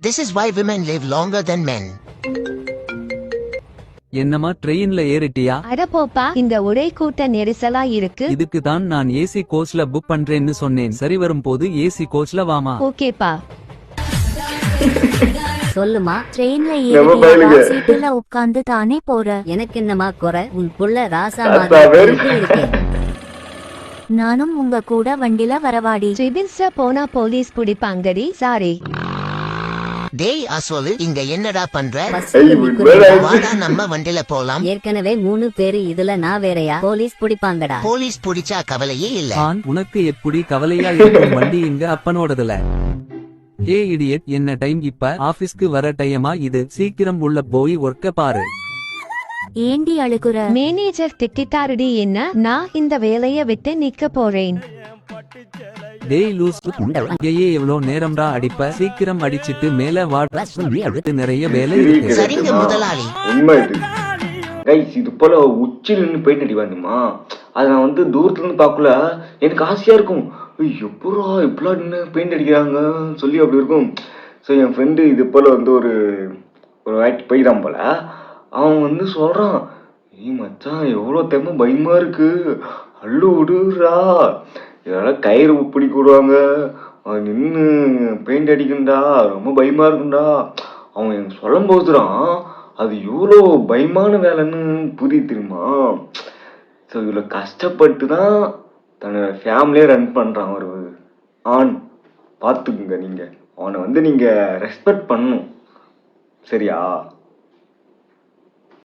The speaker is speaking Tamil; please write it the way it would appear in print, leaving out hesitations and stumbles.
This is why women live longer than men. என்னமா ட்ரெயின்ல ஏறிட்டியா? அட போப்பா, இந்த ஒரே கூட்ட நெரிசலா இருக்கு. இதுக்கு தான் நான் ஏசி கோச்ல புக் பண்றேன்னு சொன்னேன். சரி வரும்போது ஏசி கோச்ல வாமா. ஓகேப்பா. சொல்லுமா, ட்ரெயின்ல ஏறிட்டியா? சீட்டுல உட்கார்ந்து தானே போற. எனக்கு என்னமா குறை? உன் புள்ள ராசா மாதிரி இருக்கேன். நானும் உங்க கூட வண்டில வரவாடி. ட்ரிபிள்ஸ போனா போலீஸ் பிடிப்பாங்கடி. சாரி. டேய் அசோலு, இங்க என்னடா பண்ற? வாடா நம்ம வண்டில போலாம். ஏற்கனவே 3 பேரு, இதுல நான் வேறயா? போலீஸ் பிடிப்பாங்கடா. போலீஸ் பிடிச்சா கவலையே இல்ல. உனக்கு எப்படி கவலையா இருக்கும்? வண்டி இங்க அப்பனோடதுல. ஏ இடியட், என்ன டைம் இப்ப? ஆபீஸ்க்கு வர டைமா இது? சீக்கிரம் உள்ள போய் ஒர்க்க பாரு. ஏண்டி அழுகுற? மேனேஜர் திட்டிட்டாருடி. என்ன? நான் இந்த வேலைய விட்டு நிக்க போறேன். டேய் லூஸ், இங்கேயே எவ்வளவு நேரம்டா அடிப்ப? சீக்கிரம் அடிச்சிட்டு மேல வாட. நிறைய வேலை இருக்கு. சரிங்க முதலாளி. உண்மை இது கைஸ். இது போல உச்சில நின்று பெயிண்ட் அடிவானுமா, அதை நான் வந்து தூரத்துல இருந்து பார்க்கல, எனக்கு ஆசையா இருக்கும். எப்படா இப்பெல்லாம் நின்று பெயிண்ட் அடிக்கிறாங்க சொல்லி அப்படி இருக்கும். ஸோ என் ஃப்ரெண்டு இது போல வந்து ஒரு வாட்டி போயிடான் போல. அவன் வந்து சொல்றான், மச்சான் எவ்வளோ டைமா பயமா இருக்கு, அள்ளு விடுறா, இதெல்லாம் கயிறு பிடிக்க விடுவாங்க, அவன் நின்று பெயிண்ட் அடிக்கண்டா, ரொம்ப பயமா இருக்குண்டா. அவன் எனக்கு சொல்லும் போதுதான் அது எவ்வளோ பயமான வேலைன்னு புரியுது தெரியுமா. ஸோ இவ்வளோ கஷ்டப்பட்டு தான் தன்னோட ஃபேமிலியே ரன் பண்ணுறான் ஒரு ஆண். பார்த்துக்குங்க, நீங்கள் அவனை வந்து நீங்கள் ரெஸ்பெக்ட் பண்ணணும், சரியா?